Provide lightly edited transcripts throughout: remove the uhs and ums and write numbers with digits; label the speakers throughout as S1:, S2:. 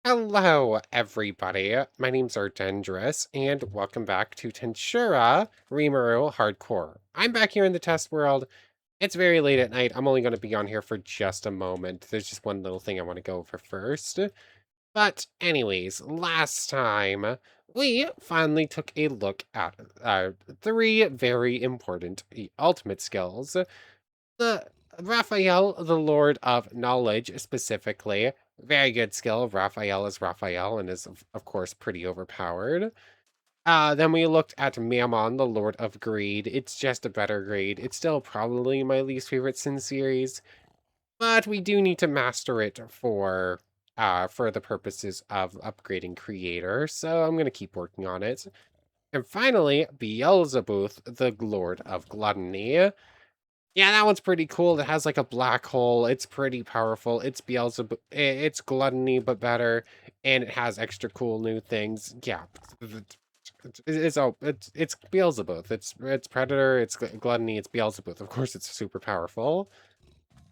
S1: Hello, everybody. My name's Ardendris, and welcome back to Tensura Rimuru Hardcore. I'm back here in the test world. It's very late at night. I'm only going to be on here for just a moment. There's just one little thing I want to go over first. But anyways, last time, we finally took a look at three very important ultimate skills. The Raphael, the Lord of Knowledge, specifically. Very good skill. Raphael is Raphael and is, of course, pretty overpowered. Then we looked at Mammon, the Lord of Greed. It's just a better grade. It's still probably my least favorite Sin series, but we do need to master it for the purposes of upgrading Creator, so I'm going to keep working on it. And finally, Beelzebub, the Lord of Gluttony. Yeah, that one's pretty cool. It has like a black hole. It's pretty powerful. It's Beelzebub. It's gluttony, but better, and it has extra cool new things. Yeah, it's Beelzebub. It's Predator. It's gluttony. It's Beelzebub. Of course, it's super powerful.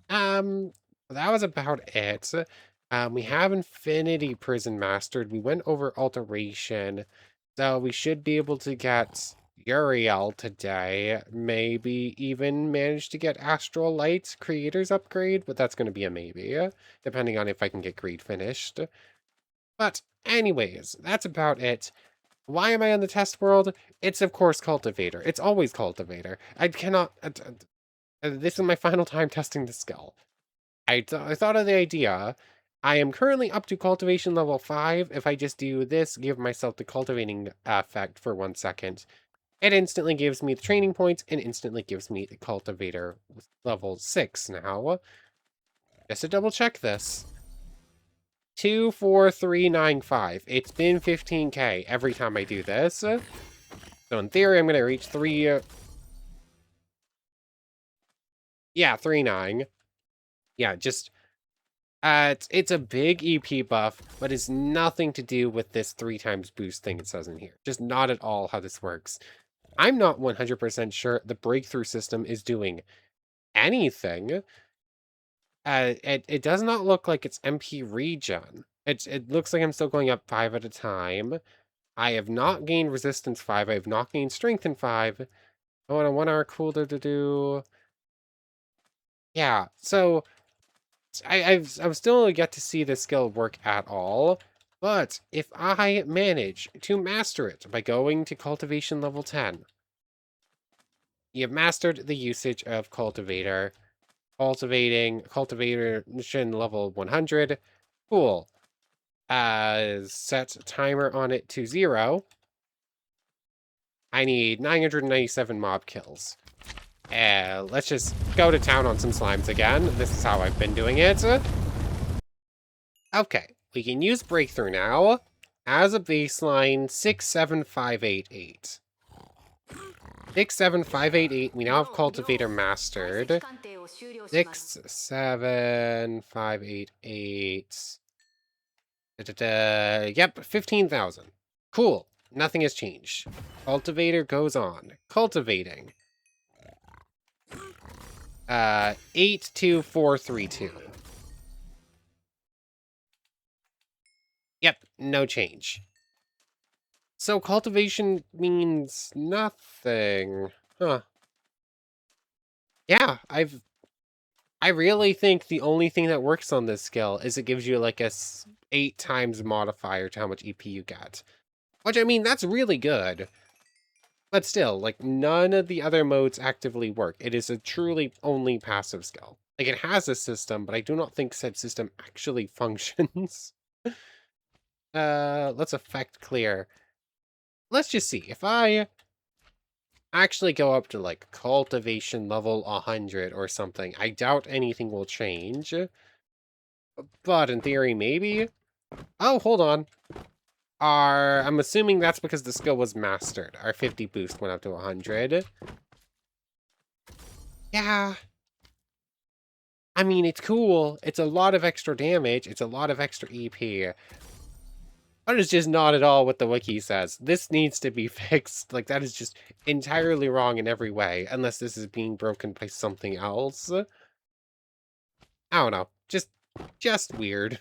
S1: Um, that was about it. We have Infinity Prison mastered. We went over Alteration, so we should be able to get Uriel today. Maybe even manage to get Astral Light Creator's upgrade, but that's going to be a maybe, depending on if I can get Greed finished. But anyways, that's about it. Why am I on the test world? It's of course Cultivator. It's always Cultivator. I cannot... this is my final time testing the skill. I thought of the idea. I am currently up to cultivation level 5. If I just do this, give myself the cultivating effect for 1 second, it instantly gives me the training points and instantly gives me the cultivator level 6 now. Just to double check this. 24395. It's been 15k every time I do this. So in theory, I'm going to reach 3... yeah, 39. Yeah, just... it's a big EP buff, but it's nothing to do with this 3 times boost thing it says in here. Just not at all how this works. I'm not 100% sure the breakthrough system is doing anything. It does not look like it's MP regen. It looks like I'm still going up 5 at a time. I have not gained resistance 5. I have not gained strength in 5. I want a 1 hour cooldown to do... yeah, so... I've still yet to see this skill work at all, but if I manage to master it by going to cultivation level 10, you've mastered the usage of Cultivator, cultivation level 100, cool. Set timer on it to 0. I need 997 mob kills. Let's just go to town on some slimes again. This is how I've been doing it. Okay, we can use Breakthrough now. As a baseline, 67588. 67588, we now have Cultivator mastered. 67588. Yep, 15,000. Cool, nothing has changed. Cultivator goes on. Cultivating. 82432. Yep, no change. So cultivation means nothing. Huh. Yeah, I really think the only thing that works on this skill is it gives you like a 8 times modifier to how much EP you get. Which, I mean, that's really good. But still, like, none of the other modes actively work. It is a truly only passive skill. Like, it has a system, but I do not think said system actually functions. Let's effect clear. Let's just see. If I actually go up to, like, cultivation level 100 or something, I doubt anything will change. But in theory, maybe? Oh, hold on. I'm assuming that's because the skill was mastered. Our 50 boost went up to 100. Yeah. I mean, it's cool. It's a lot of extra damage. It's a lot of extra EP. But it's just not at all what the wiki says. This needs to be fixed. Like, that is just entirely wrong in every way. Unless this is being broken by something else. I don't know. Just weird.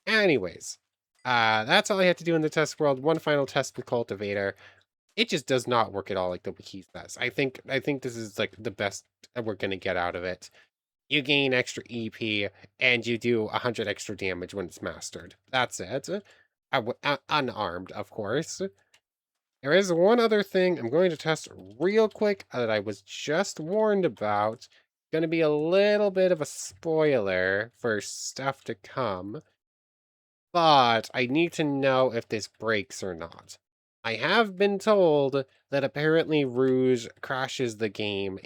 S1: Anyways, that's all I had to do in the test world. One final test with Cultivator. It just does not work at all like the wiki says. I think this is like the best we're gonna get out of it. You gain extra EP and you do 100 extra damage when it's mastered. That's it. Unarmed, of course. There is one other thing I'm going to test real quick that I was just warned about. Going to be a little bit of a spoiler for stuff to come, but I need to know if this breaks or not. I have been told that apparently Rouge crashes the game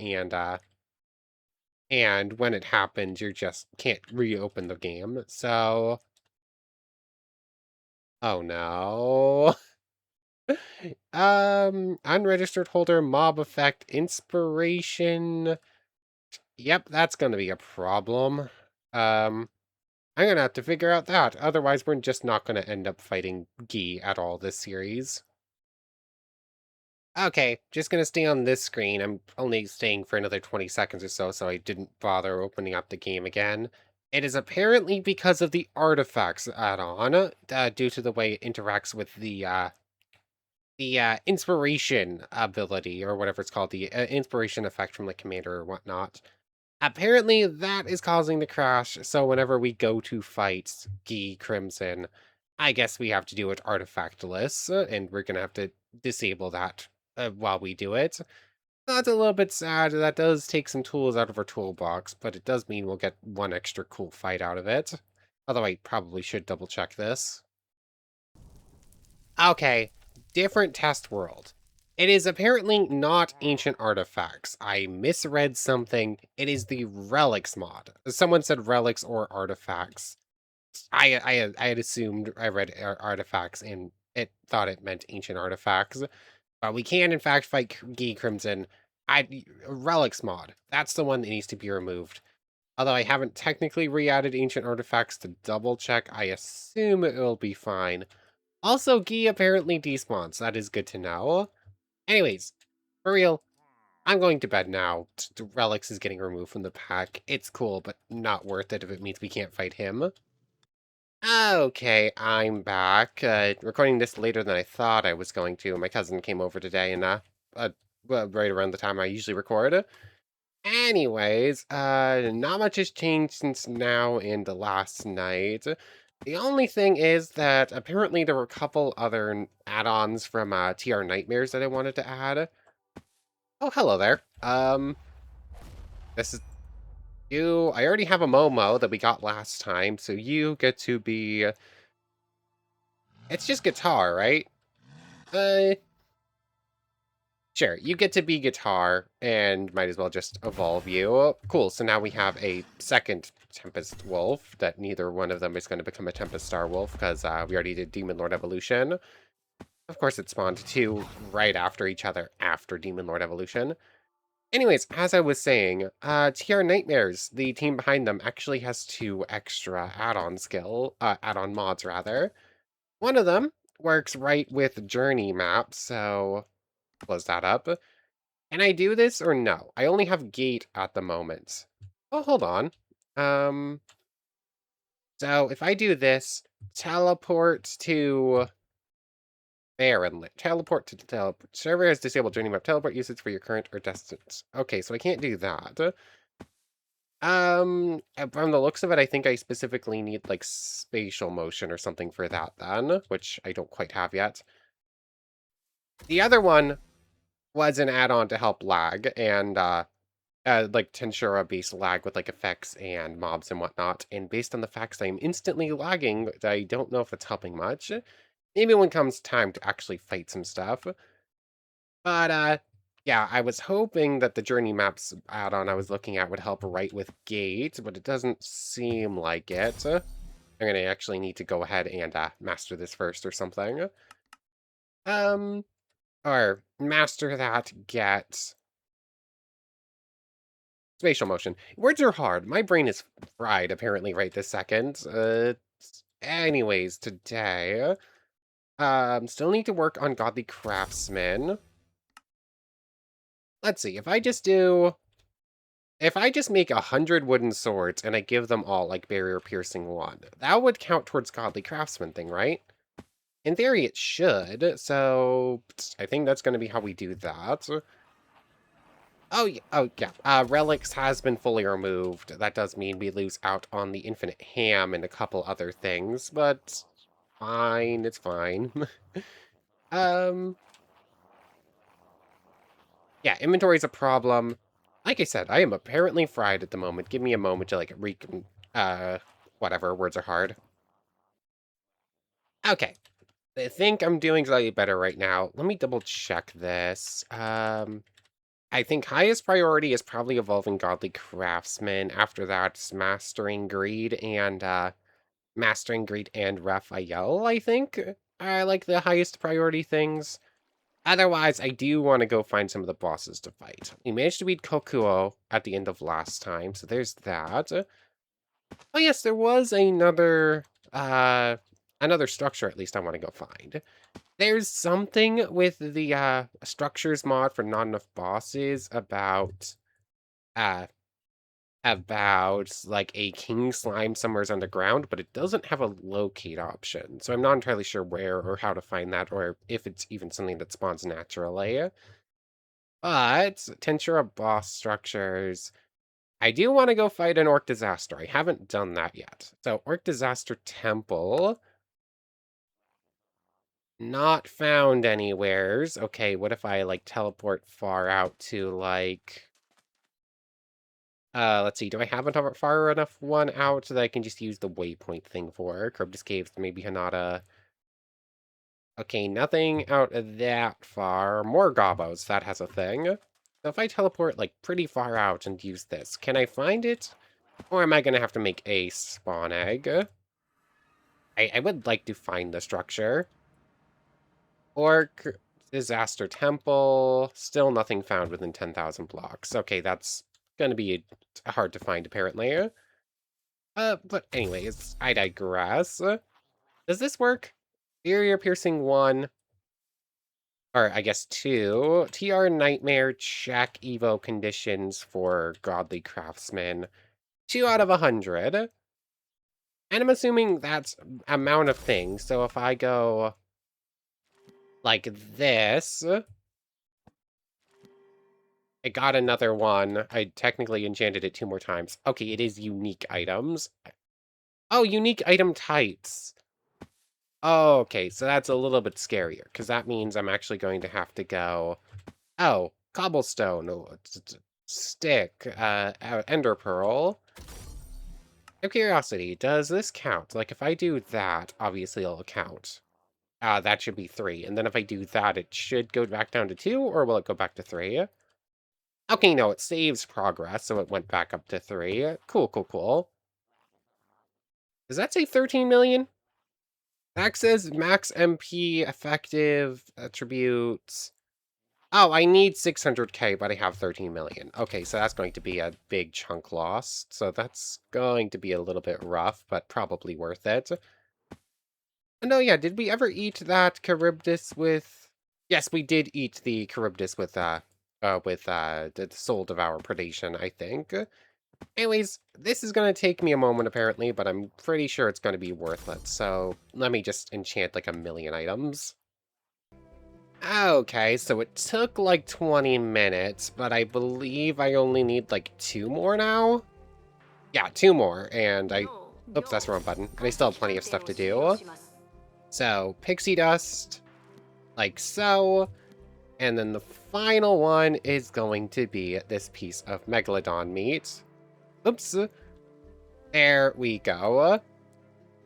S1: and when it happens, you just can't reopen the game. So, oh no. Unregistered holder, mob effect, inspiration. Yep, that's gonna be a problem. Um, I'm gonna have to figure out that. Otherwise, we're just not gonna end up fighting Guy at all this series. Okay, just gonna stay on this screen. I'm only staying for another 20 seconds or so, so I didn't bother opening up the game again. It is apparently because of the artifacts add-on, due to the way it interacts with the inspiration ability, or whatever it's called, the inspiration effect from the commander or whatnot. Apparently, that is causing the crash, so whenever we go to fight Guy Crimson, I guess we have to do it artifactless, and we're gonna have to disable that while we do it. That's a little bit sad. That does take some tools out of our toolbox, but it does mean we'll get one extra cool fight out of it. Although I probably should double check this. Okay, different test world. It is apparently not ancient artifacts. I misread something. It is the relics mod. Someone said relics or artifacts. I had assumed I read artifacts and it thought it meant ancient artifacts. We can in fact fight Guy Crimson. Relics mod. That's the one that needs to be removed. Although I haven't technically re-added ancient artifacts to double check, I assume it will be fine. Also, Guy apparently despawns. That is good to know. Anyways, for real, I'm going to bed now. The Relics is getting removed from the pack. It's cool, but not worth it if it means we can't fight him. Okay, I'm back. Recording this later than I thought I was going to. My cousin came over today and, well, right around the time I usually record. Anyways, not much has changed since now and the last night. The only thing is that apparently there were a couple other add-ons from TR Nightmares that I wanted to add. Oh, hello there. This is you. I already have a Momo that we got last time, so you get to be. It's just guitar, right? Uh, sure. You get to be guitar, and might as well just evolve you. Cool. So now we have a second Tempest Wolf. That neither one of them is going to become a Tempest Star Wolf because we already did Demon Lord Evolution. Of course, it spawned two right after each other after Demon Lord Evolution. Anyways, as I was saying, TR Nightmares, the team behind them, actually has two extra add-on mods rather. One of them works right with Journey Map, so close that up. Can I do this or no? I only have Gate at the moment. Oh, hold on. So if I do this, teleport to Barren, teleport to teleport. Server has disabled Journey Map teleport usage for your current or distance. Okay, so I can't do that. From the looks of it, I think I specifically need like spatial motion or something for that then, which I don't quite have yet. The other one was an add-on to help lag and like Tensura based lag with like effects and mobs and whatnot. And based on the facts I'm instantly lagging, I don't know if it's helping much. Maybe when comes time to actually fight some stuff. But yeah, I was hoping that the Journey Maps add-on I was looking at would help right with Gate, but it doesn't seem like it. I'm gonna actually need to go ahead and master this first or something. Or master that, get spatial motion. Words are hard. My brain is fried apparently right this second. Anyways, today, still need to work on Godly Craftsman. Let's see, if I just do If I just make 100 wooden swords and I give them all, like, barrier piercing 1, that would count towards Godly Craftsman thing, right? In theory, it should, so I think that's gonna be how we do that. Oh, yeah, relics has been fully removed. That does mean we lose out on the infinite ham and a couple other things, but fine, it's fine. Um, yeah, inventory is a problem. Like I said, I am apparently fried at the moment. Give me a moment to, like, uh, whatever, words are hard. Okay, I think I'm doing slightly better right now. Let me double check this. I think highest priority is probably evolving Godly Craftsman. After that, it's Mastering Greed and Raphael, I think, are like the highest priority things. Otherwise, I do want to go find some of the bosses to fight. We managed to beat Kokuo at the end of last time, so there's that. Oh yes, there was another structure at least I want to go find. There's something with the structures mod for not enough bosses uh about like a king slime somewhere's underground, but it doesn't have a locate option. So I'm not entirely sure where or how to find that, or if it's even something that spawns naturally. But Tensura boss structures. I do want to go fight an Orc Disaster. I haven't done that yet. So Orc Disaster Temple. Not found anywheres. Okay, what if I like teleport far out to like let's see, do I have a far enough one out so that I can just use the waypoint thing for? Corruptus Caves, maybe Hanada. Okay, nothing out that far. More gobos, that has a thing. So if I teleport like pretty far out and use this, can I find it? Or am I gonna have to make a spawn egg? I would like to find the structure. Orc Disaster Temple, still nothing found within 10,000 blocks. Okay, that's gonna be hard to find apparently. But anyways, I digress. Does this work? Barrier Piercing 1, or I guess 2. TR Nightmare check Evo conditions for Godly Craftsman. 2 out of 100. And I'm assuming that's amount of things. So if I go like this, I got another one. I technically enchanted it 2 more times. Okay, it is unique items. Oh, unique item types. Oh, okay, so that's a little bit scarier, because that means I'm actually going to have to go, oh, cobblestone, stick, ender pearl. Out of curiosity, does this count? Like, if I do that, obviously it'll count. That should be 3, and then if I do that, it should go back down to 2, or will it go back to 3? Okay, no, it saves progress, so it went back up to 3. Cool, cool, cool. Does that say 13 million? That says max MP, effective, attributes. Oh, I need 600k, but I have 13 million. Okay, so that's going to be a big chunk lost. So that's going to be a little bit rough, but probably worth it. And oh yeah, did we ever eat that Charybdis with... Yes, we did eat the Charybdis with the Soul Devour Predation, I think. Anyways, this is going to take me a moment, apparently, but I'm pretty sure it's going to be worth it. So let me just enchant like 1,000,000 items. Okay, so it took like 20 minutes, but I believe I only need like 2 more now? Yeah, 2 more, and oops, that's the wrong button. And I still have plenty of stuff to do. So, pixie dust, like so. And then the final one is going to be this piece of megalodon meat. Oops. There we go.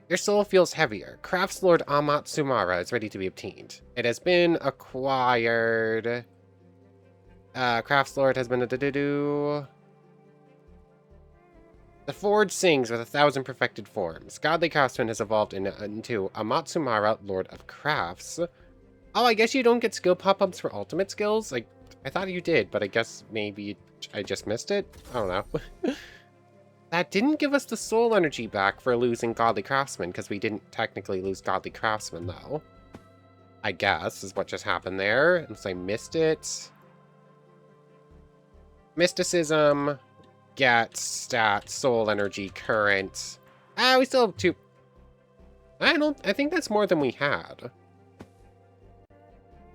S1: Your soul feels heavier. Craftslord Amatsumara is ready to be obtained. It has been acquired. Craftslord has been The Forge sings with 1,000 perfected forms. Godly Craftsman has evolved into Amatsumara, Lord of Crafts. Oh, I guess you don't get skill pop-ups for ultimate skills? Like, I thought you did, but I guess maybe I just missed it? I don't know. That didn't give us the soul energy back for losing Godly Craftsman, because we didn't technically lose Godly Craftsman, though. I guess, is what just happened there, unless I missed it. Mysticism. get, stat, soul energy, current. We still have 2. I think that's more than we had.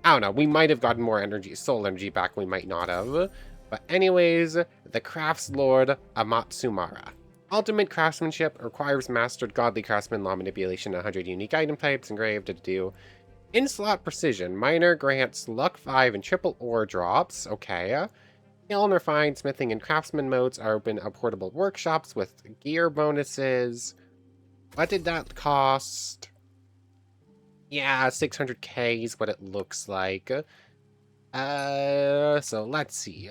S1: I don't know, we might have gotten more energy, soul energy back, we might not have. But anyways, the Crafts Lord Amatsumara. Ultimate craftsmanship requires mastered godly craftsman law manipulation, 100 unique item types engraved to do. In-slot precision, minor grants luck 5 and triple ore drops, okay. Kiln, refined, smithing, and craftsman modes are open at portable workshops with gear bonuses. What did that cost? Yeah, 600k is what it looks like. So let's see.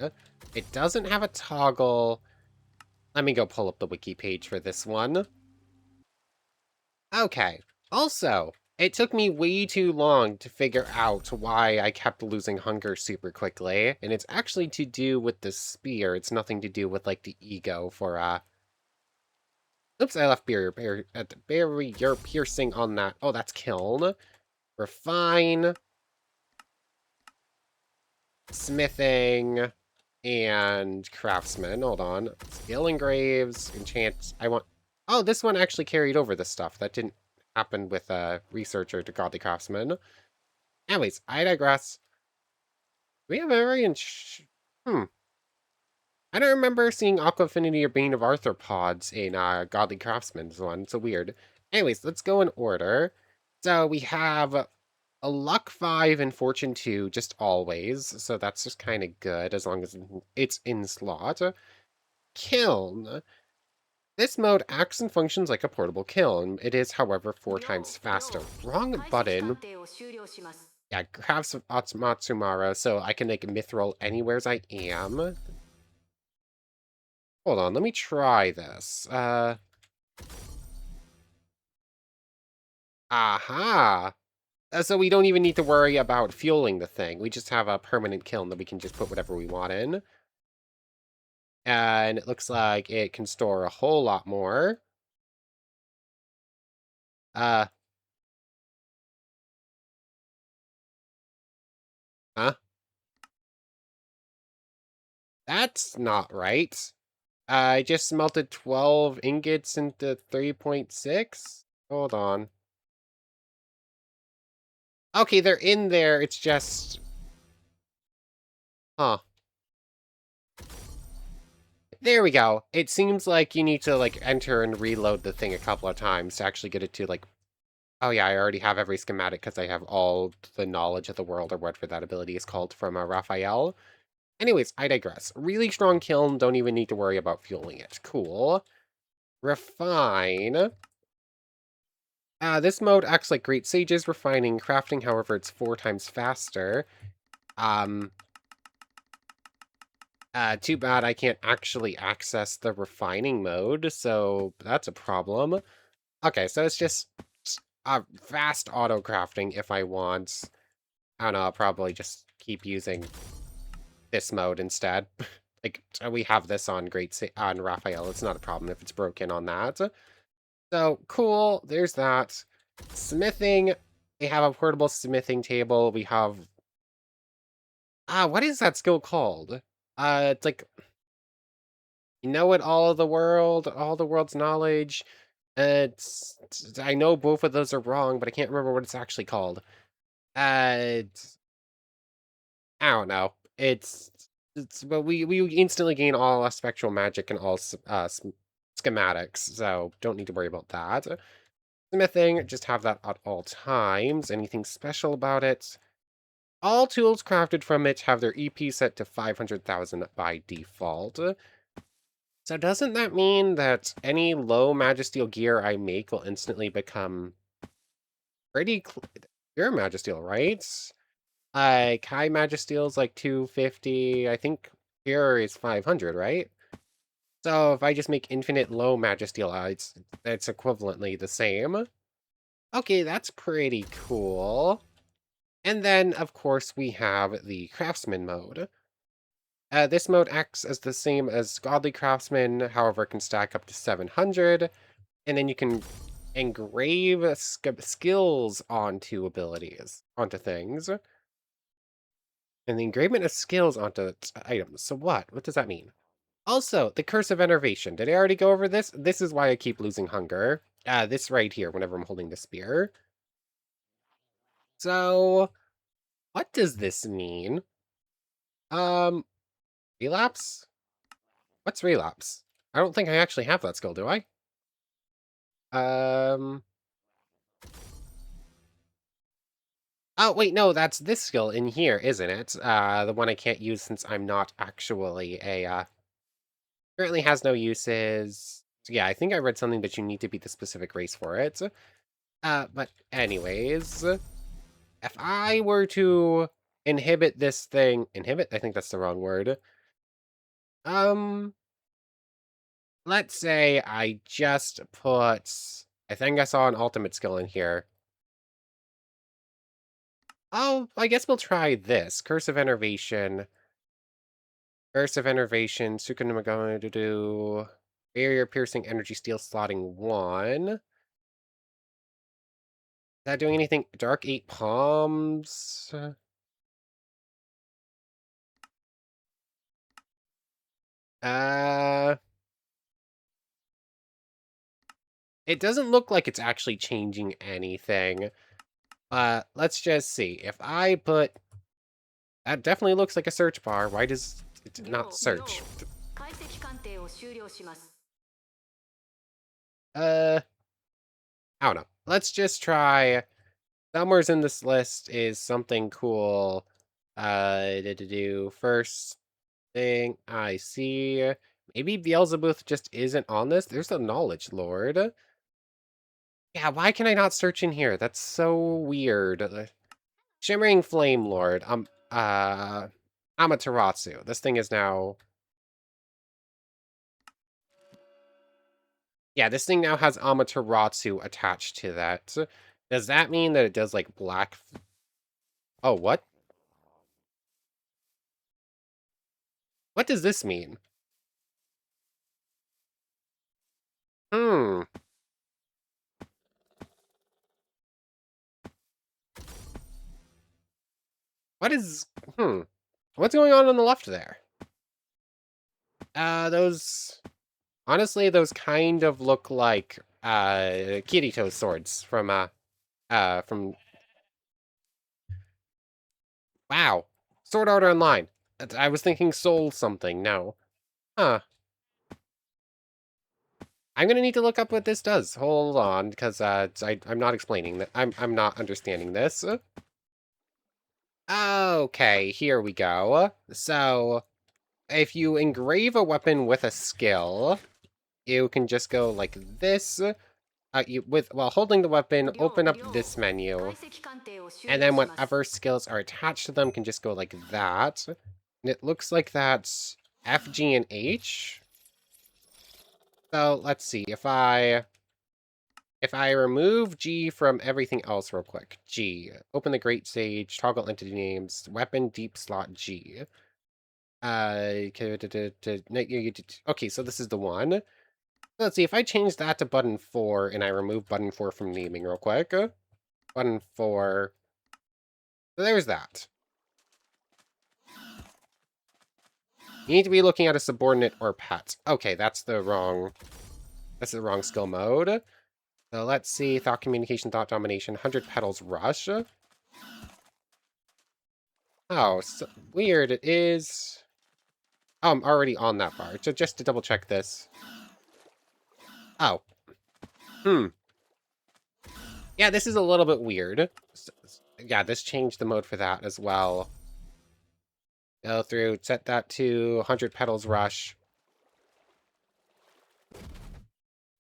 S1: It doesn't have a toggle. Let me go pull up the wiki page for this one. Okay. Also, it took me way too long to figure out why I kept losing hunger super quickly, and it's actually to do with the spear. It's nothing to do with, like, the ego for, Oops, I left barrier piercing on that. Oh, that's kiln. Refine. Smithing. And craftsman. Hold on. Skill engraves. Enchant. Oh, this one actually carried over this stuff. That didn't happen with a researcher to godly craftsman. Anyways, I digress. We have a very I don't remember seeing Aqua Affinity or Bane of Arthropods in Godly Craftsman's one. So weird. Anyways, let's go in order. So we have a luck 5 and fortune 2, just always. So that's just kind of good as long as it's in slot. Kiln. This mode acts and functions like a portable kiln. It is, however, 4 times faster. Wrong button. Yeah, crafts of Amatsumara, so I can make mithril anywhere as I am. Hold on, let me try this. Aha! So we don't even need to worry about fueling the thing. We just have a permanent kiln that we can just put whatever we want in. And it looks like it can store a whole lot more. Huh? That's not right. I just smelted 12 ingots into 3.6? Hold on. Okay, they're in there, it's just... Huh. There we go. It seems like you need to, like, enter and reload the thing a couple of times to actually get it to, like... Oh yeah, I already have every schematic because I have all the knowledge of the world, or whatever that ability is called, from Raphael. Anyways, I digress. Really strong kiln, don't even need to worry about fueling it. Cool. Refine. This mode acts like Great Sages, refining, crafting, however, it's 4 times faster. Too bad I can't actually access the refining mode, so that's a problem. Okay, so it's just fast auto crafting if I want. I don't know, I'll probably just keep using this mode instead. Like, we have this on on Raphael, it's not a problem if it's broken on that. So, cool, there's that. Smithing, we have a portable smithing table, we have... what is that skill called? It's like... You know it, all the world's knowledge. I know both of those are wrong, but I can't remember what it's actually called. I don't know. But we instantly gain all spectral magic and all schematics, so don't need to worry about that. Smithing, just have that at all times. Anything special about it? All tools crafted from it have their EP set to 500,000 by default. So doesn't that mean that any low Magisteel gear I make will instantly become pretty pure Magisteel, right? Like, high Magisteel is like 250, I think pure is 500, right? So if I just make infinite low Magisteel, it's equivalently the same. Okay, that's pretty cool. And then, of course, we have the Craftsman mode. This mode acts as the same as Godly Craftsman, however, it can stack up to 700, and then you can engrave skills onto things. And the engravement of skills onto items. So what? What does that mean? Also, the Curse of Enervation. Did I already go over this? This is why I keep losing hunger. This right here, whenever I'm holding the spear. So, what does this mean? Relapse? What's relapse? I don't think I actually have that skill, do I? Oh, wait, no, that's this skill in here, isn't it? The one I can't use since I'm not actually currently has no uses. So yeah, I think I read something that you need to be the specific race for it. But anyways, if I were to inhibit this thing, inhibit? I think that's the wrong word. Um, let's say I just put, I think I saw an ultimate skill in here. Oh, I guess we'll try this. Curse of Enervation. Curse of Enervation. Sukunuma going to do barrier piercing energy steel slotting 1. Is that doing anything? Dark 8 palms. It doesn't look like it's actually changing anything. Let's just see. If I put... That definitely looks like a search bar. Why does it not search? I don't know. Let's just try... Somewhere's in this list is something cool. To do first thing I see. Maybe Beelzebub just isn't on this. There's the Knowledge Lord. Yeah, why can I not search in here? That's so weird. Shimmering Flame Lord. Amaterasu. This thing is now... Yeah, this thing now has Amaterasu attached to that. Does that mean that it does, like, black... Oh, what? What does this mean? Hmm. What is... Hmm. What's going on the left there? Those... Honestly, those kind of look like, Kirito's swords from... Wow. Sword Art Online. I was thinking Soul something, no. Huh. I'm gonna need to look up what this does. Hold on, because I'm not explaining that. I'm not understanding this. Okay, here we go. So, if you engrave a weapon with a skill, you can just go like this. While holding the weapon, open up this menu, and then whatever skills are attached to them can just go like that. And it looks like that's F, G, and H. So let's see, if I remove G from everything else real quick. G, open the Great Sage, toggle entity names, weapon deep slot G. Okay, so this is the one. Let's see, if I change that to button 4 and I remove button 4 from naming real quick. Button 4. So there's that. You need to be looking at a subordinate or pet. Okay, that's the wrong skill mode. So let's see, thought communication, thought domination, 100 petals rush. Oh, so weird, it is... Oh, I'm already on that bar. So just to double check this. Oh. Yeah, this is a little bit weird. Yeah, this changed the mode for that as well. Go through, set that to 100 petals rush.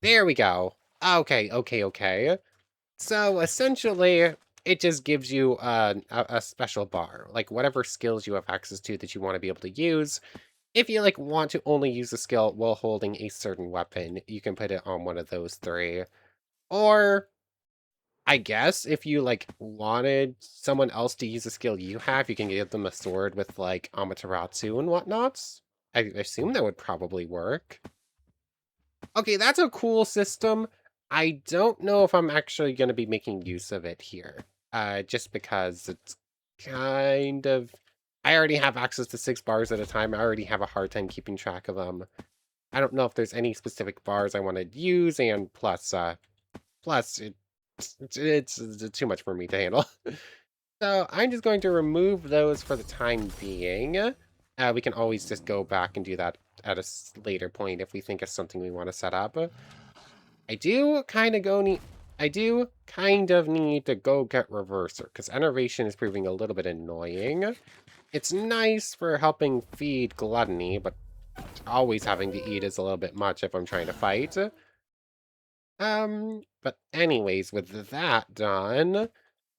S1: There we go. Okay. So essentially, it just gives you a special bar. Like whatever skills you have access to that you want to be able to use. If you like want to only use a skill while holding a certain weapon, you can put it on one of those 3. Or I guess if you like wanted someone else to use a skill you have, you can give them a sword with like Amaterasu and whatnot. I assume that would probably work. Okay, that's a cool system. I don't know if I'm actually going to be making use of it here. Just because it's kind of... I already have access to 6 bars at a time. I already have a hard time keeping track of them. I don't know if there's any specific bars I want to use, and plus it's too much for me to handle. So I'm just going to remove those for the time being. We can always just go back and do that at a later point if we think it's something we want to set up. I do kind of need to go get Reverser, because Enervation is proving a little bit annoying. It's nice for helping feed Gluttony, but always having to eat is a little bit much if I'm trying to fight. But anyways, with that done,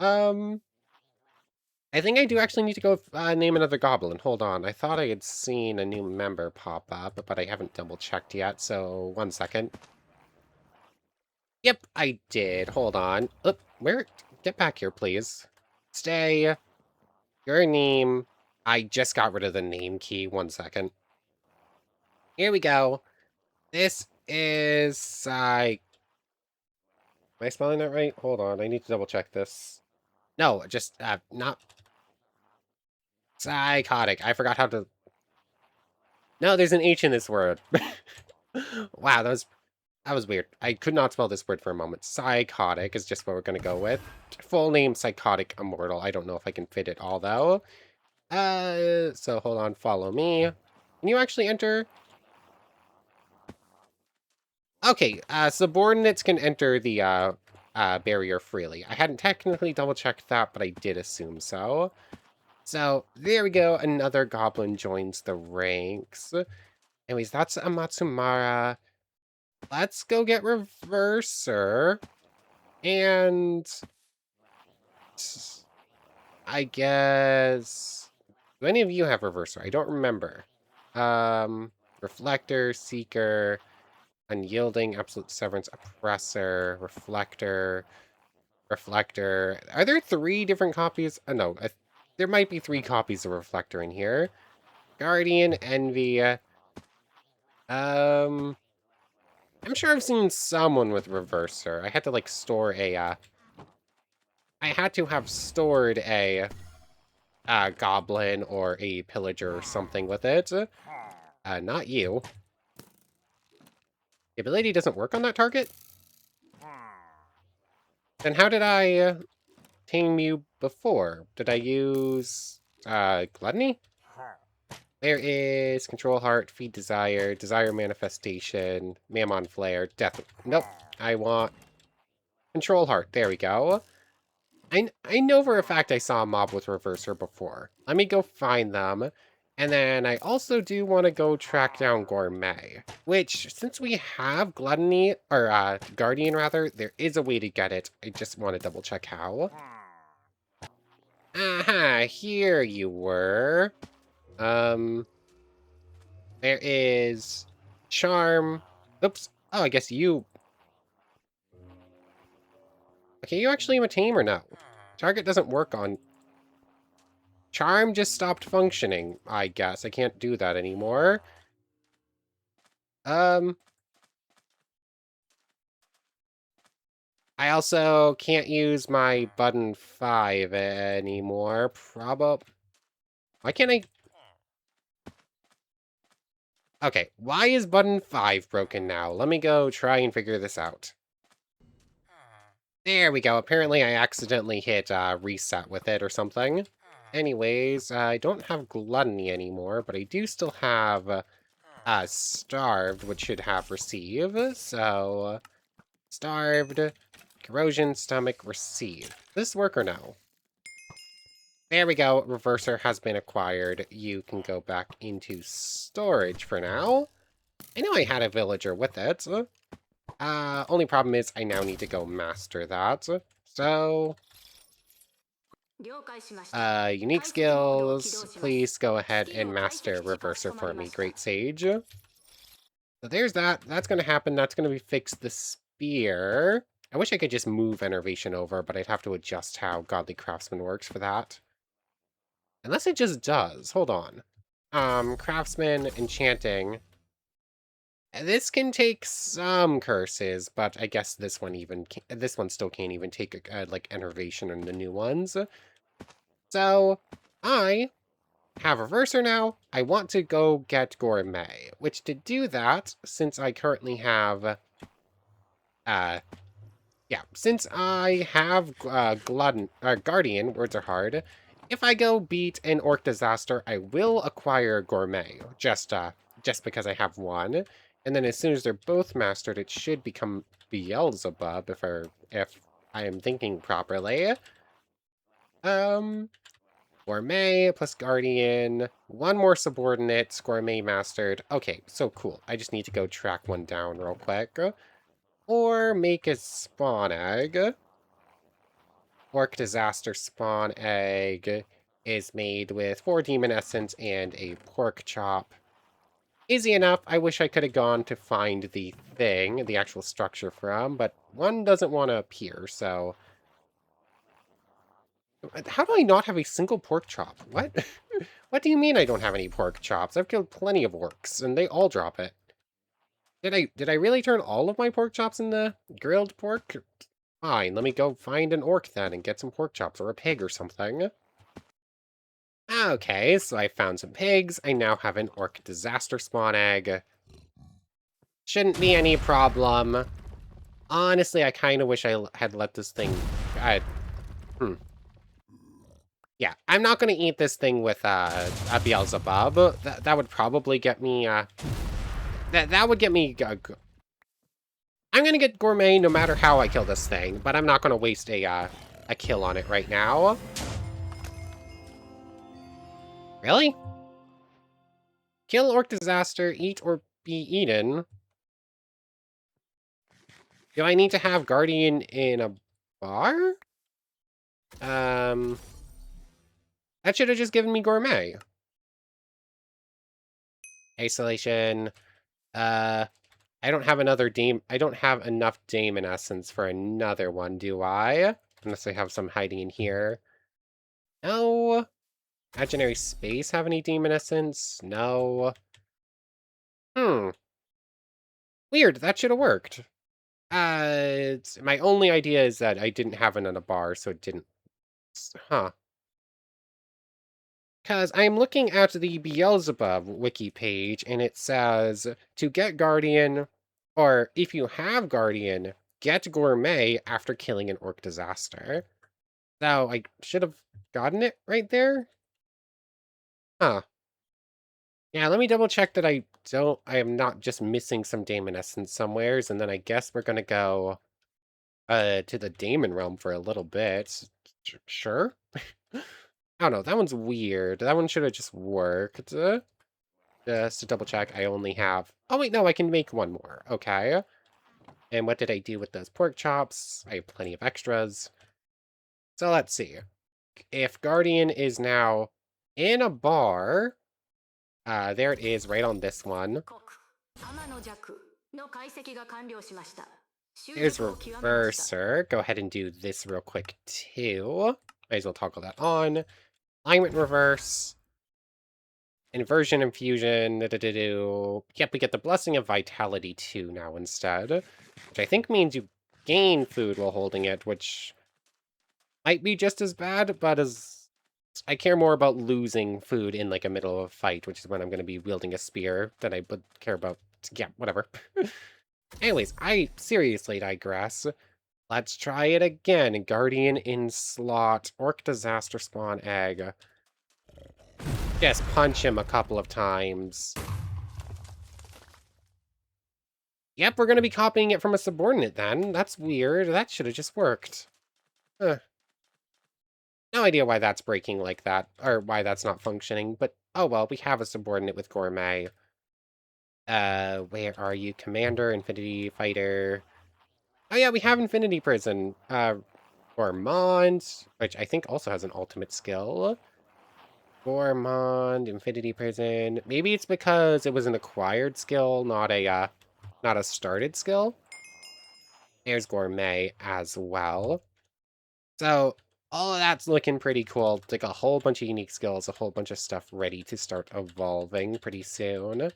S1: I think I do actually need to go name another goblin. Hold on, I thought I had seen a new member pop up, but I haven't double-checked yet, so 1 second. Yep, I did. Hold on. Oop, where? Get back here, please. Stay. Your name. I just got rid of the name key. 1 second. Here we go. This is Am I spelling that right? Hold on, I need to double-check this. No, just not psychotic. I forgot how to. No, there's an H in this word. Wow, that was weird. I could not spell this word for a moment. Psychotic is just what we're gonna go with. Full name, Psychotic Immortal. I don't know if I can fit it all, though. So hold on, follow me. Can you actually enter? Okay, subordinates can enter the, barrier freely. I hadn't technically double-checked that, but I did assume so. So, there we go. Another goblin joins the ranks. Anyways, that's Amatsumara. Let's go get Reverser. And I guess... Do any of you have Reverser? I don't remember. Reflector, Seeker, Unyielding, Absolute Severance, Oppressor, Reflector, Reflector. Are there 3 different copies? No, there might be 3 copies of Reflector in here. Guardian, Envy. I'm sure I've seen someone with Reverser. I had to, like, store a, I had to have stored a, goblin or a pillager or something with it. Not you. The ability doesn't work on that target? Then how did I tame you before? Did I use Gluttony? There is Control Heart, Feed Desire, Desire Manifestation, Mammon Flare, Death. Nope, I want Control Heart. There we go. I know for a fact I saw a mob with Reverser before. Let me go find them. And then I also do want to go track down Gourmet, which, since we have Gluttony, or Guardian rather, there is a way to get it. I just want to double check how. Aha, here you were. There is Charm. Oops. Oh, I guess you... Okay, you actually a tamer now. Target doesn't work on... Charm just stopped functioning, I guess. I can't do that anymore. I also can't use my button 5 anymore. Why can't I... Okay, why is button 5 broken now? Let me go try and figure this out. There we go. Apparently I accidentally hit reset with it or something. Anyways, I don't have Gluttony anymore, but I do still have Starved, which should have Receive. So, Starved, Corrosion, Stomach, Receive. Does this work or no? There we go. Reverser has been acquired. You can go back into storage for now. I know I had a villager with it. Only problem is I now need to go master that. So, unique skills. Please go ahead and master Reverser for me, Great Sage. So there's that. That's going to happen. That's going to be fixed the spear. I wish I could just move Enervation over, but I'd have to adjust how Godly Craftsman works for that. Unless it just does. Hold on. Craftsman, Enchanting. This can take some curses, but I guess this one still can't even take like Enervation on the new ones. So I have Reverser now, I want to go get Gourmet, which to do that, since I currently have, since I have Guardian, words are hard, if I go beat an Orc Disaster, I will acquire Gourmet, just because I have one. And then as soon as they're both mastered, it should become Beelzebub, if I am thinking properly. Gourmet plus Guardian, one more subordinate, Gourmet mastered. Okay, so cool. I just need to go track one down real quick. Or make a spawn egg. Orc Disaster spawn egg is made with 4 Demon Essence and a pork chop. Easy enough. I wish I could have gone to find the thing, the actual structure from, but one doesn't want to appear, so... How do I not have a single pork chop? What? What do you mean I don't have any pork chops? I've killed plenty of orcs, and they all drop it. Did I really turn all of my pork chops into grilled pork? Fine, let me go find an orc then and get some pork chops, or a pig or something. Okay, so I found some pigs. I now have an orc disaster spawn egg. Shouldn't be any problem. Honestly, I kind of wish I had let this thing... Yeah, I'm not going to eat this thing with a Beelzebub. That would probably get me... That would get me... I'm going to get Gourmet no matter how I kill this thing, but I'm not going to waste a kill on it right now. Really? Kill Orc Disaster, eat or be eaten. Do I need to have Guardian in a bar? That should have just given me Gourmet. Isolation. I don't have I don't have enough Daemon Essence for another one, do I? Unless I have some hiding in here. No. Imaginary Space have any Demon Essence? No. Weird, that should have worked. My only idea is that I didn't have it in a bar, so it didn't... Huh. Because I'm looking at the Beelzebub wiki page, and it says, to get Guardian, or if you have Guardian, get Gourmet after killing an Orc Disaster. So I should have gotten it right there? Huh. Yeah, let me double check that I am not just missing some Daemon Essence somewheres, and then I guess we're gonna go to the Daemon Realm for a little bit. Sure? I don't know, that one's weird. That one should have just worked. Just to double check, I only have... Oh wait, no, I can make one more. Okay. And what did I do with those pork chops? I have plenty of extras. So let's see. If Guardian is now in a bar... there it is, right on this one. Here's Reverser. Go ahead and do this real quick, too. Might as well toggle that on. Alignment Reverse. Inversion, Infusion. Yep, we get the Blessing of Vitality, too, now instead. Which I think means you gain food while holding it, which might be just as bad, but I care more about losing food in, like, a middle of a fight, which is when I'm going to be wielding a spear, than I would care about... Yeah, whatever. Anyways, I seriously digress. Let's try it again. Guardian in slot. Orc Disaster spawn egg. Just punch him a couple of times. Yep, we're going to be copying it from a subordinate then. That's weird. That should have just worked. Huh. No idea why that's breaking like that, or why that's not functioning, but oh well, we have a subordinate with Gourmet. Where are you? Commander, Infinity Fighter. Oh yeah, we have Infinity Prison. Gourmand, which I think also has an ultimate skill. Gourmand, Infinity Prison. Maybe it's because it was an acquired skill, not a started skill. There's Gourmet as well. So, all of that's looking pretty cool. Like a whole bunch of unique skills, a whole bunch of stuff ready to start evolving pretty soon.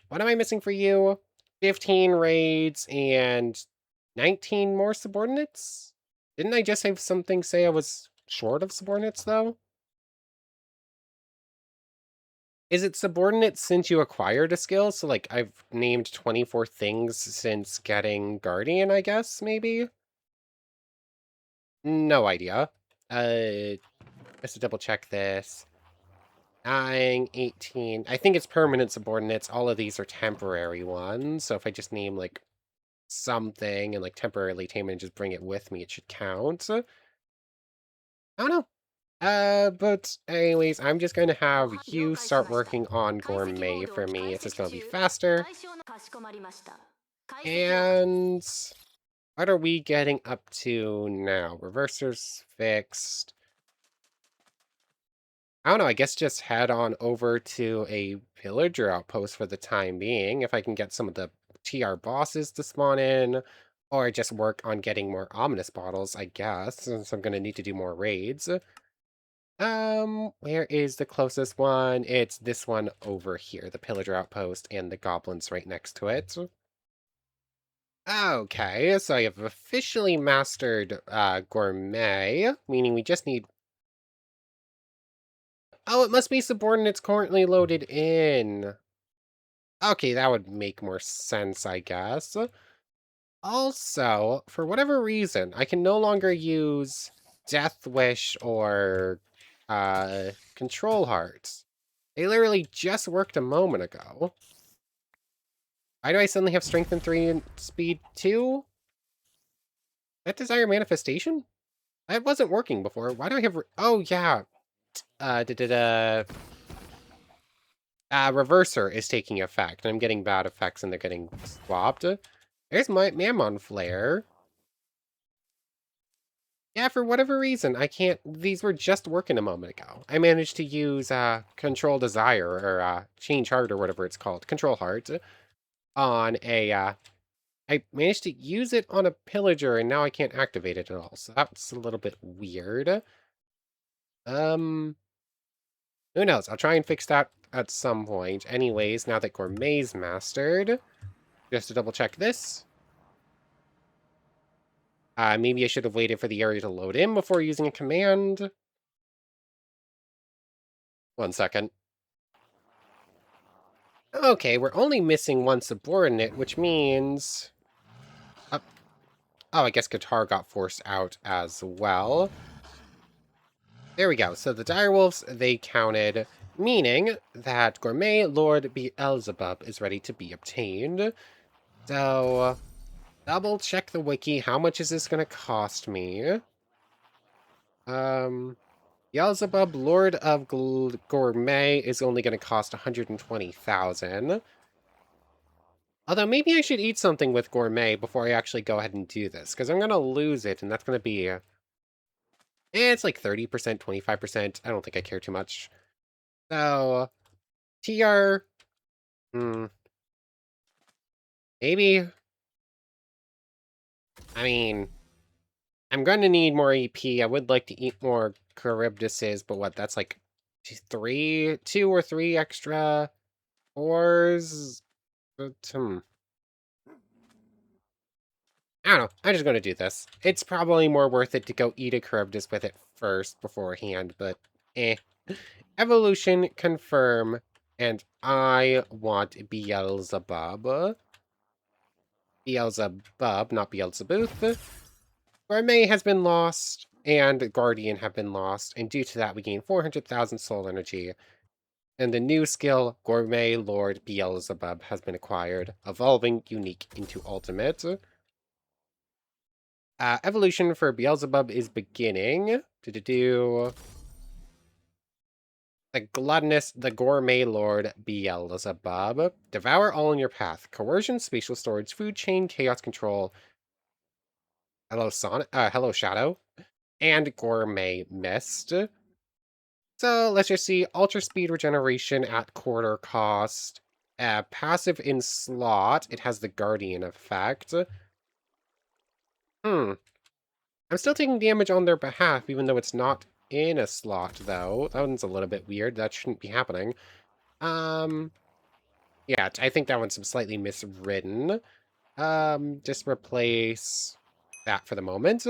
S1: What am I missing for you? 15 raids and 19 more subordinates? Didn't I just have something say I was short of subordinates, though? Is it subordinate since you acquired a skill? So, like, I've named 24 things since getting Guardian, I guess, maybe? No idea. Just to double check this. 9, 18. I think it's permanent subordinates. All of these are temporary ones. So if I just name, like, something and, like, temporarily tame it and just bring it with me, it should count. I don't know. But anyways, I'm just going to have you start working on Gourmet for me. It's just going to be faster. And what are we getting up to now? Reversers fixed. I don't know, I guess just head on over to a pillager outpost for the time being, if I can get some of the TR bosses to spawn in, or just work on getting more ominous bottles, I guess, since I'm gonna need to do more raids. Where is the closest one? It's this one over here, the pillager outpost, and the goblins right next to it. Okay, so I have officially mastered Gourmet, meaning we just need... Oh, it must be subordinates currently loaded in. Okay, that would make more sense, I guess. Also, for whatever reason, I can no longer use Death Wish or Control Hearts. They literally just worked a moment ago. Why do I suddenly have Strength and 3 and Speed 2? That Desire Manifestation? That wasn't working before. Why do I have... Oh, yeah. Reverser is taking effect, and I'm getting bad effects and they're getting swapped. There's my Mammon Flare. Yeah, for whatever reason, I can't... These were just working a moment ago. I managed to use Control Desire, or Change Heart, or whatever it's called, Control Heart, on a... I managed to use it on a Pillager, and now I can't activate it at all, so that's a little bit weird. Who knows? I'll try and fix that at some point. Anyways, now that Gourmet's mastered, just to double check this. Maybe I should have waited for the area to load in before using a command. 1 second. Okay, we're only missing one subordinate, which means... oh, I guess Qatar got forced out as well. There we go. So the direwolves, they counted, meaning that Gourmet Lord Beelzebub is ready to be obtained. So, double check the wiki. How much is this going to cost me? Beelzebub, Lord of Gourmet, is only going to cost 120,000. Although maybe I should eat something with Gourmet before I actually go ahead and do this, because I'm going to lose it, and that's going to be... it's like 30%, 25%. I don't think I care too much. So, TR... maybe... I mean... I'm going to need more EP. I would like to eat more Charybdises, but what, that's like 2 or 3 extra ores? But, I don't know. I'm just going to do this. It's probably more worth it to go eat a Charybdis with it first beforehand, but eh. Evolution confirm, and I want Beelzebub. Beelzebub, not Beelzebub. Gourmet has been lost, and Guardian have been lost, and due to that we gain 400,000 soul energy. And the new skill, Gourmet Lord Beelzebub, has been acquired, evolving unique into ultimate. Evolution for Beelzebub is beginning. The gluttonous, the Gourmet Lord Beelzebub. Devour all in your path. Coercion, spatial storage, food chain, chaos control. Hello Shadow. And Gourmet Mist. So let's just see. Ultra speed regeneration at quarter cost. Passive in slot. It has the Guardian effect. I'm still taking damage on their behalf, even though it's not in a slot, though. That one's a little bit weird. That shouldn't be happening. Yeah, I think that one's slightly miswritten. Just replace that for the moment.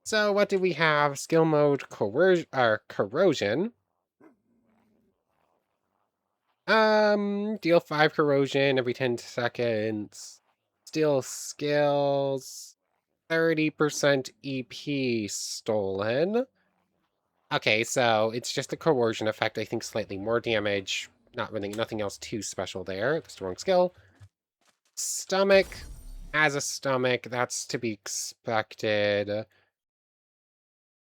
S1: So what do we have? Skill mode corrosion. Deal 5 corrosion every 10 seconds. Steal skills. 30% EP stolen. Okay, so it's just a coercion effect. I think slightly more damage. Not really, nothing else too special there. That's the wrong skill. Stomach. As a stomach, that's to be expected.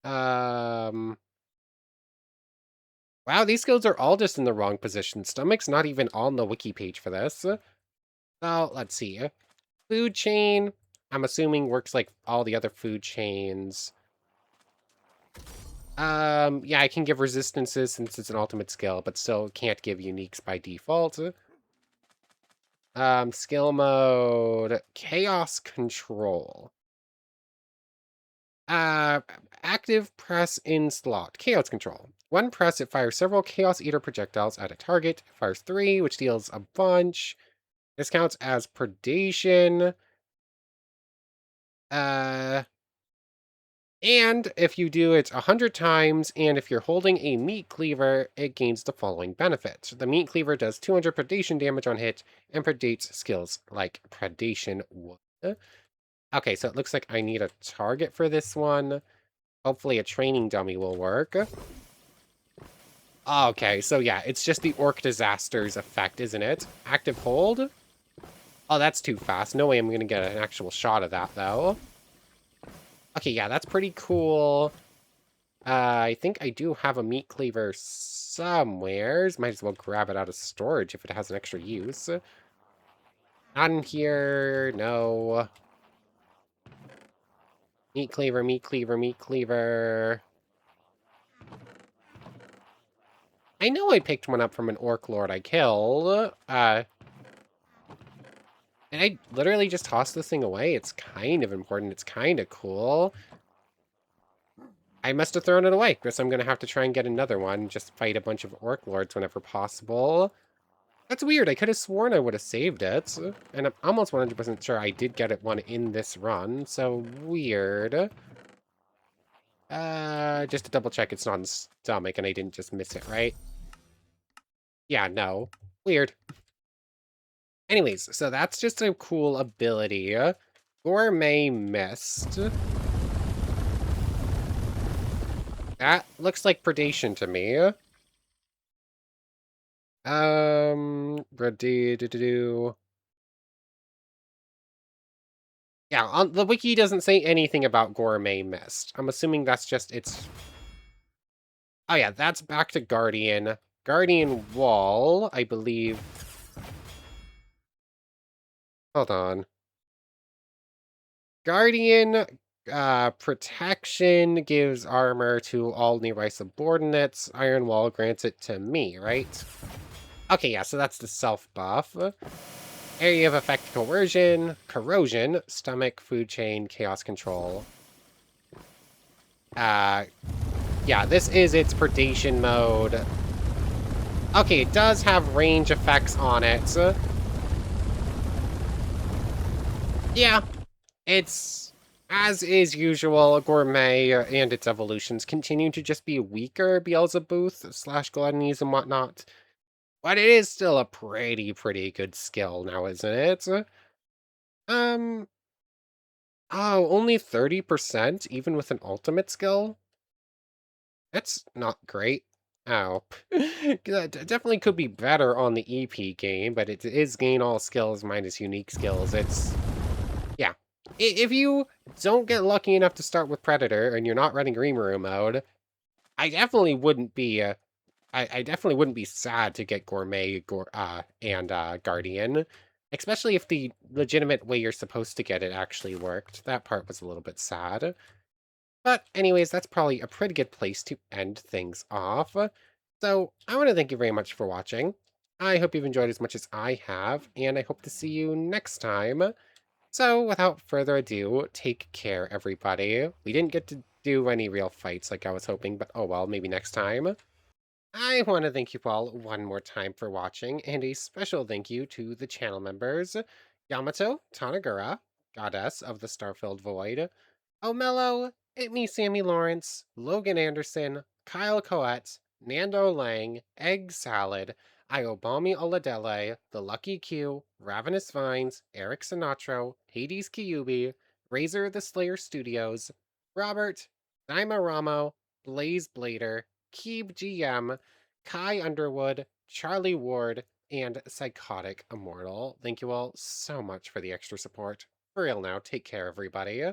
S1: Um... Wow, these skills are all just in the wrong position. Stomach's not even on the wiki page for this. So, let's see. Food chain, I'm assuming works like all the other food chains. Yeah, I can give resistances since it's an ultimate skill, but still can't give uniques by default. Skill mode, chaos control. Uh, active press in slot, chaos control. One press, it fires several Chaos Eater projectiles at a target. It fires 3, which deals a bunch. This counts as predation. And if you do it 100 times, and if you're holding a meat cleaver, it gains the following benefits. The meat cleaver does 200 predation damage on hit, and predates skills like predation would. Okay, so it looks like I need a target for this one. Hopefully a training dummy will work. Okay, so yeah, it's just the Orc Disasters effect, isn't it? Active hold? Oh, that's too fast. No way I'm gonna get an actual shot of that, though. Okay, yeah, that's pretty cool. I think I do have a meat cleaver somewheres. Might as well grab it out of storage if it has an extra use. Not in here, no. Meat cleaver, meat cleaver, meat cleaver. I know I picked one up from an orc lord I killed. And I literally just tossed this thing away. It's kind of important. It's kind of cool. I must have thrown it away. Guess I'm going to have to try and get another one. Just fight a bunch of orc lords whenever possible. That's weird. I could have sworn I would have saved it. And I'm almost 100% sure I did get it one in this run. So, weird. Just to double check it's not in stomach and I didn't just miss it, right? Yeah, no. Weird. Anyways, so that's just a cool ability. Gourmet Mist. That looks like predation to me. Yeah, the wiki doesn't say anything about Gourmet Mist. I'm assuming that's just its... Oh yeah, that's back to Guardian. Guardian Wall, I believe... Hold on. Guardian Protection gives armor to all nearby subordinates. Iron Wall grants it to me, right? Okay, yeah, so that's the self-buff. Area of effect coercion, corrosion, stomach, food chain, chaos control. Yeah, this is its predation mode. Okay, it does have range effects on it. Yeah, it's, as is usual, Gourmet and its evolutions continue to just be weaker Beelzebub / gluttonies and whatnot. But it is still a pretty good skill now, isn't it? Oh, only 30%, even with an ultimate skill? That's not great. Oh. That definitely could be better on the EP game, but it is gain all skills minus unique skills. It's... Yeah. If you don't get lucky enough to start with Predator and you're not running Rimuru mode, I definitely wouldn't be... I definitely wouldn't be sad to get Gourmet and Guardian, especially if the legitimate way you're supposed to get it actually worked. That part was a little bit sad. But anyways, that's probably a pretty good place to end things off. So I want to thank you very much for watching. I hope you've enjoyed as much as I have, and I hope to see you next time. So without further ado, take care, everybody. We didn't get to do any real fights like I was hoping, but oh well, maybe next time. I want to thank you all one more time for watching, and a special thank you to the channel members, Yamato Tanagura, Goddess of the Starfilled Void, Omello, It Me Sammy Lawrence, Logan Anderson, Kyle Coette, Nando Lang, Egg Salad, Iobami Oladele, The Lucky Q, Ravenous Vines, Eric Sinatro, Hades Kyubi, Razor the Slayer Studios, Robert, Daima Ramo, Blaze Blader, Keeb GM, Kai Underwood, Charlie Ward, and Psychotic Immortal. Thank you all so much for the extra support. For real now, take care, everybody.